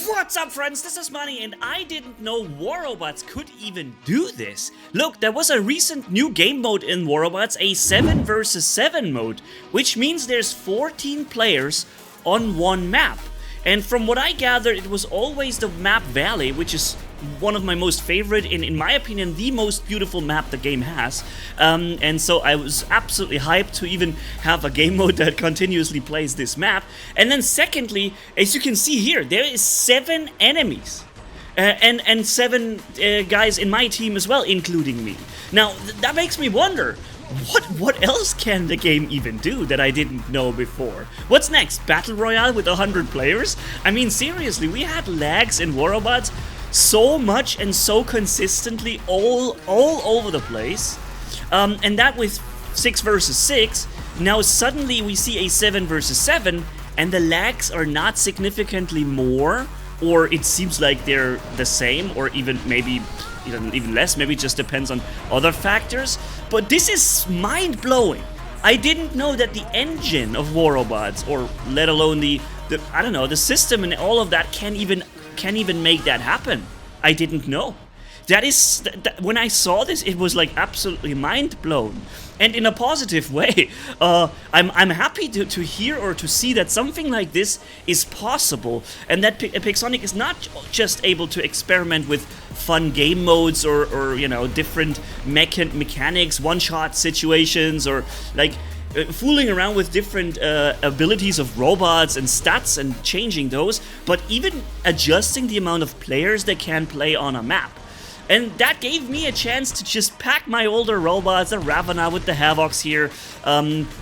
What's up, friends? This is Manni, and I didn't know War Robots could even do this. Look, there was a recent new game mode in War Robots, a 7 versus 7 mode, which means there's 14 players on one map. And from what I gathered, it was always the map Valley, which is one of my most favorite, in my opinion, the most beautiful map the game has. And so I was absolutely hyped to even have a game mode that continuously plays this map. And then secondly, as you can see here, there is 7 enemies. And 7 guys in my team as well, including me. Now, that makes me wonder, what else can the game even do that I didn't know before? What's next? Battle Royale with 100 players? I mean, seriously, we had lags in War Robots so much and so consistently all over the place. And that with 6 versus 6, now suddenly we see a 7 versus 7, and the lags are not significantly more, or it seems like they're the same, or even maybe even less. Maybe it just depends on other factors. But this is mind-blowing. I didn't know that the engine of War Robots, or let alone the I don't know, the system and all of that can even make that happen. I didn't know. That is, when I saw this, it was like absolutely mind-blown. And in a positive way. I'm happy to hear or to see that something like this is possible, and that Pixonic is not just able to experiment with fun game modes or different mechanics, one-shot situations, or like fooling around with different abilities of robots and stats and changing those, but even adjusting the amount of players that can play on a map. And that gave me a chance to just pack my older robots, the Ravana with the Havocs here,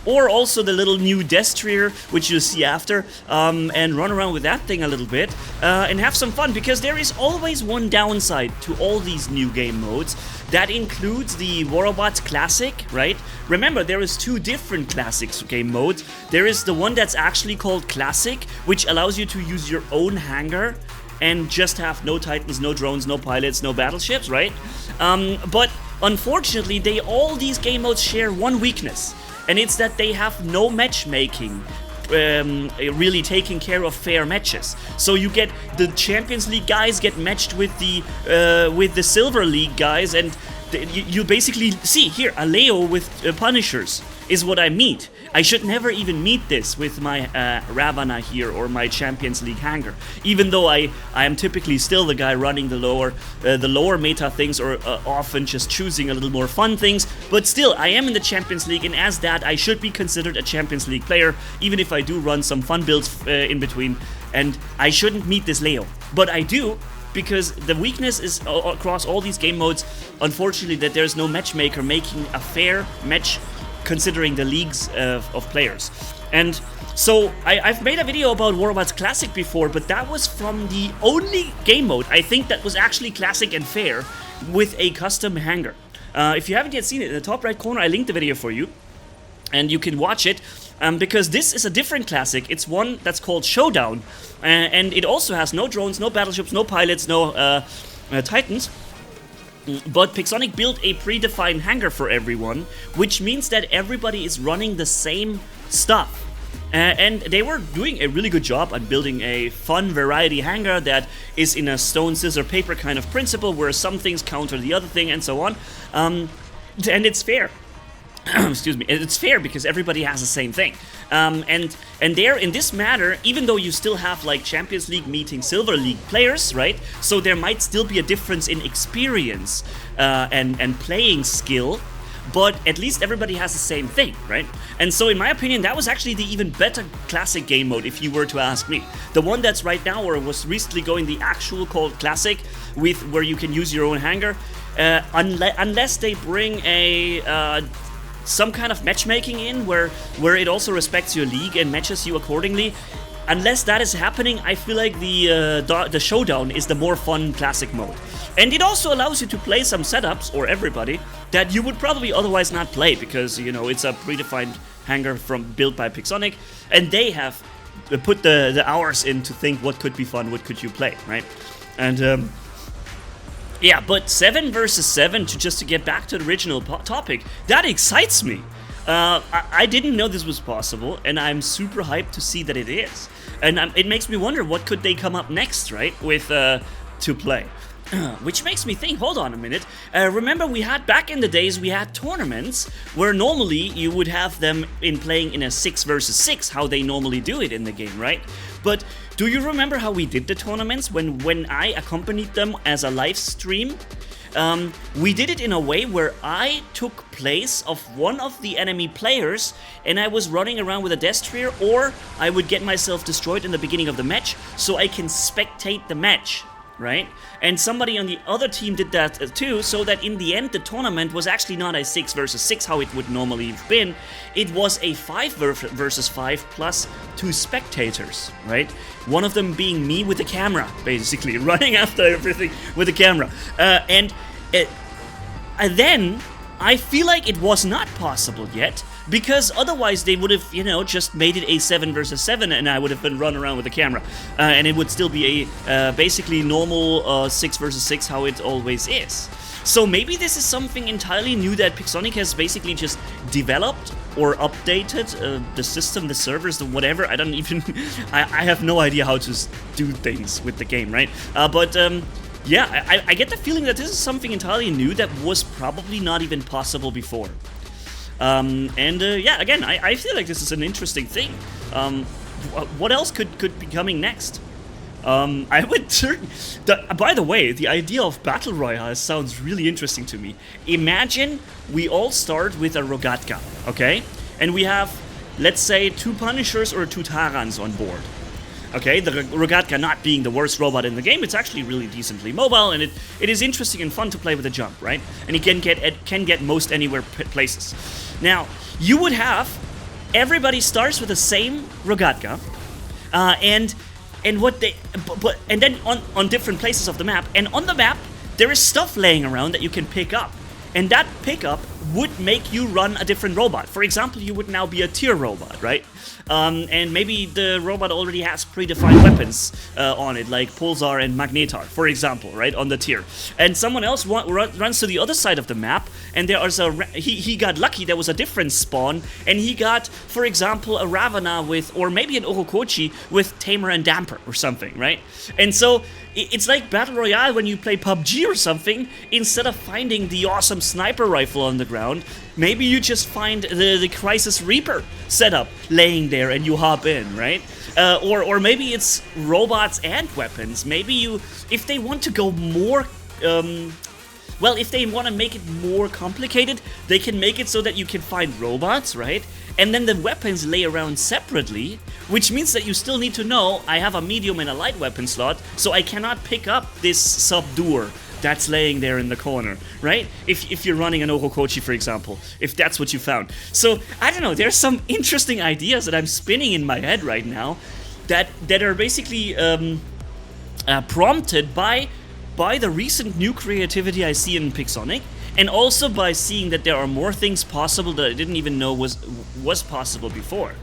or also the little new Destrier, which you'll see after, and run around with that thing a little bit, and have some fun, because there is always one downside to all these new game modes. That includes the War Robots Classic, right? Remember, there is 2 different Classics game modes. There is the one that's actually called Classic, which allows you to use your own hangar and just have no Titans, no drones, no pilots, no battleships, right? But unfortunately, all these game modes share one weakness, and it's that they have no matchmaking, really taking care of fair matches. So you get the Champions League guys get matched with the Silver League guys, and you basically see here a Leo with Punishers is what I meet. I should never even meet this with my Ravana here or my Champions League hangar, even though I am typically still the guy running the lower meta things, or often just choosing a little more fun things. But still, I am in the Champions League, and as that, I should be considered a Champions League player, even if I do run some fun builds in between. And I shouldn't meet this Leo, but I do, because the weakness is across all these game modes, unfortunately, that there's no matchmaker making a fair match, considering the leagues of players. And so I've made a video about War Robots Classic before, but that was from the only game mode I think that was actually classic and fair, with a custom hangar. If you haven't yet seen it, in the top right corner I linked the video for you, and you can watch it, because this is a different classic. It's one that's called Showdown, and it also has no drones, no battleships, no pilots, no Titans. But Pixonic built a predefined hangar for everyone, which means that everybody is running the same stuff. And they were doing a really good job at building a fun variety hangar that is in a stone, scissor, paper kind of principle, where some things counter the other thing and so on. And it's fair. Excuse me, it's fair because everybody has the same thing. And there, in this matter, even though you still have like Champions League meeting Silver League players, right? So there might still be a difference in experience and playing skill, but at least everybody has the same thing, right? And so in my opinion, that was actually the even better classic game mode, if you were to ask me. The one that's right now, or was recently going the actual called Classic, with where you can use your own hangar, unless they bring a some kind of matchmaking in, where it also respects your league and matches you accordingly. Unless that is happening, I feel like the Showdown is the more fun classic mode. And it also allows you to play some setups, or everybody, that you would probably otherwise not play, because, it's a predefined hangar built by Pixonic, and they have put the hours in to think what could be fun, what could you play, right? And yeah, but 7 versus 7, just to get back to the original topic, that excites me. I didn't know this was possible, and I'm super hyped to see that it is. And it makes me wonder what could they come up next, right, with to play. Which makes me think, hold on a minute, remember we had, back in the days, we had tournaments where normally you would have them playing in a 6 versus 6, how they normally do it in the game, right? But do you remember how we did the tournaments when I accompanied them as a live stream? We did it in a way where I took place of one of the enemy players and I was running around with a destroyer, or I would get myself destroyed in the beginning of the match so I can spectate the match. Right? And somebody on the other team did that too, so that in the end the tournament was actually not a 6 versus 6 how it would normally have been. It was a 5 versus 5 plus 2 spectators, right? One of them being me with the camera, basically, running after everything with the camera. And then I feel like it was not possible yet, because otherwise they would have, you know, just made it a 7 versus 7 and I would have been running around with the camera. And it would still be a basically normal 6 versus 6 how it always is. So maybe this is something entirely new that Pixonic has basically just developed or updated the system, the servers, the whatever. I don't even... I have no idea how to do things with the game, right? Yeah, I get the feeling that this is something entirely new that was probably not even possible before. Yeah, again, I feel like this is an interesting thing. What else could be coming next? I would by the way, the idea of Battle Royale sounds really interesting to me. Imagine we all start with a Rogatka, okay? And we have, let's say, 2 Punishers or 2 Tarans on board. Okay, the Rogatka not being the worst robot in the game, it's actually really decently mobile, and it is interesting and fun to play with a jump, right? And it can get most anywhere places. Now, you would have everybody starts with the same Rogatka, and then on different places of the map, and on the map there is stuff laying around that you can pick up, and that pickup would make you run a different robot. For example, you would now be a tier robot, right? And maybe the robot already has predefined weapons on it, like Pulsar and Magnetar, for example, right, on the tier. And someone else runs to the other side of the map, and there is he got lucky, there was a different spawn, and he got, for example, a Ravana with, or maybe an Orokochi with Tamer and Damper or something, right? And so it's like Battle Royale when you play PUBG or something. Instead of finding the awesome sniper rifle on the ground, maybe you just find the Crisis Reaper setup laying there and you hop in, right? Or maybe it's robots and weapons. Maybe if they want to go more, well, if they want to make it more complicated, they can make it so that you can find robots, right? And then the weapons lay around separately, which means that you still need to know, I have a medium and a light weapon slot, so I cannot pick up this Subduer that's laying there in the corner, right? If you're running an Orokochi, for example, if that's what you found. So, I don't know, there's some interesting ideas that I'm spinning in my head right now that are basically prompted by the recent new creativity I see in Pixonic, and also by seeing that there are more things possible that I didn't even know was possible before.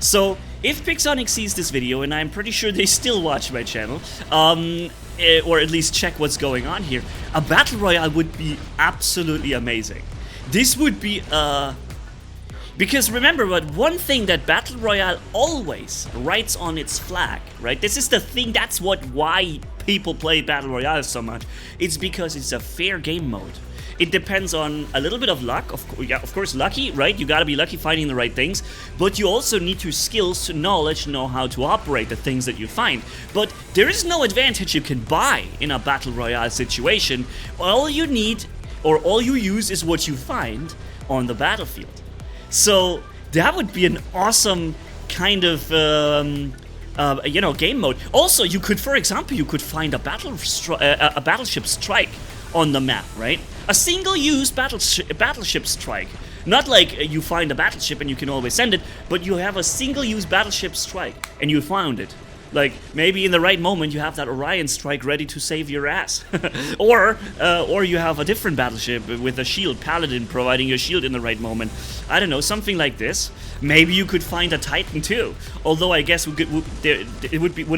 So, if Pixonic sees this video, and I'm pretty sure they still watch my channel, or at least check what's going on here, a Battle Royale would be absolutely amazing. This would be because remember, but one thing that Battle Royale always writes on its flag, right? This is the thing, that's why people play Battle Royale so much. It's because it's a fair game mode. It depends on a little bit of luck, of course lucky, right? You gotta be lucky finding the right things, but you also need to skills, to knowledge, know how to operate the things that you find. But there is no advantage you can buy in a Battle Royale situation. All you need, or all you use, is what you find on the battlefield. So that would be an awesome kind of game mode. Also, you could, for example, find a battleship strike on the map, right? A single-use battleship strike. Not like you find a battleship and you can always send it, but you have a single-use battleship strike and you found it. Like, maybe in the right moment you have that Orion strike ready to save your ass. or you have a different battleship with a shield, Paladin, providing your shield in the right moment. I don't know, something like this. Maybe you could find a Titan too. Although I guess would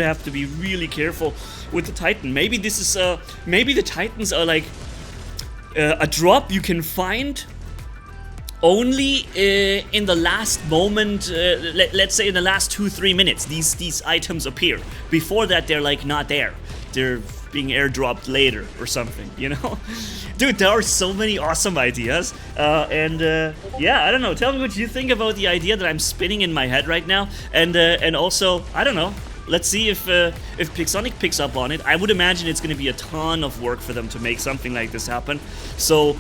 have to be really careful with the Titan. Maybe this is maybe the Titans are like a drop you can find only in the last moment, let's say in the last 2-3 minutes, these items appear. Before that, they're like not there. They're being airdropped later or something, you know? Dude, there are so many awesome ideas. Yeah, I don't know. Tell me what you think about the idea that I'm spinning in my head right now. And also, I don't know. Let's see if Pixonic picks up on it. I would imagine it's going to be a ton of work for them to make something like this happen. So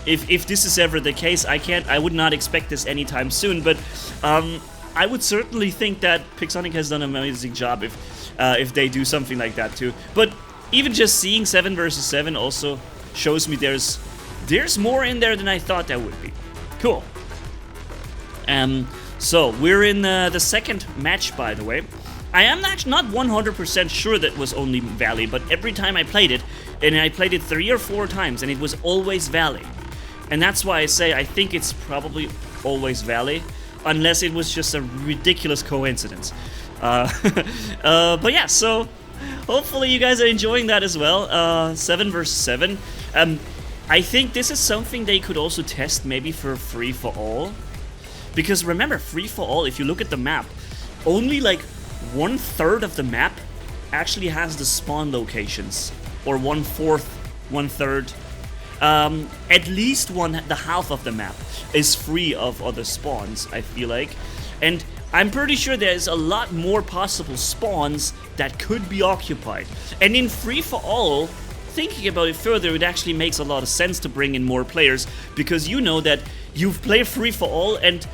if this is ever the case, I would not expect this anytime soon. But I would certainly think that Pixonic has done an amazing job if they do something like that too. But even just seeing 7 versus 7 also shows me there's more in there than I thought there would be. Cool. So we're in the second match, by the way. I am not 100% sure that was only Valley, but every time I played it, and I played it 3 or 4 times, and it was always Valley. And that's why I say I think it's probably always Valley, unless it was just a ridiculous coincidence. But yeah, so hopefully you guys are enjoying that as well. 7 versus 7. I think this is something they could also test maybe for free-for-all. Because remember, free-for-all, if you look at the map, only like 1/3 of the map actually has the spawn locations. Or 1/4, 1/3. At least the half of the map is free of other spawns, I feel like. And I'm pretty sure there's a lot more possible spawns that could be occupied. And in free-for-all, thinking about it further, it actually makes a lot of sense to bring in more players, because you know that you've played free-for-all and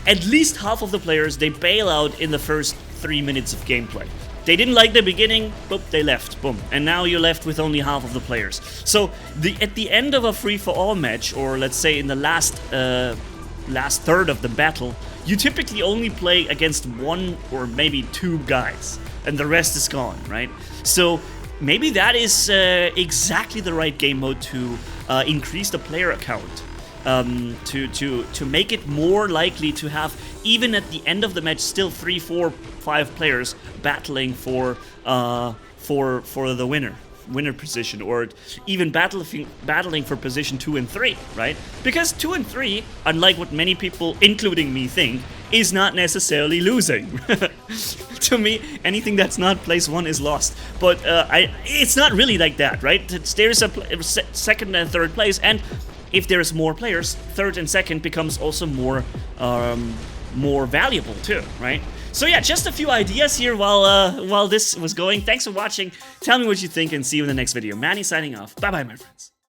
at least half of the players, they bail out in the first 3 minutes of gameplay. They didn't like the beginning, boop, they left, boom. And now you're left with only half of the players. So at the end of a free-for-all match, or let's say in the last third of the battle, you typically only play against 1 or maybe 2 guys, and the rest is gone, right? So maybe that is exactly the right game mode to increase the player count. To make it more likely to have, even at the end of the match, still 3, 4, 5 players battling for the winner position, or even battling for position 2 and 3, right? Because 2 and 3, unlike what many people, including me, think, is not necessarily losing. To me, anything that's not place 1 is lost. But it's not really like that, right? There's a second and third place, and if there's more players, third and second becomes also more valuable too, right? So yeah, just a few ideas here while this was going. Thanks for watching. Tell me what you think and see you in the next video. Manni signing off. Bye bye, my friends.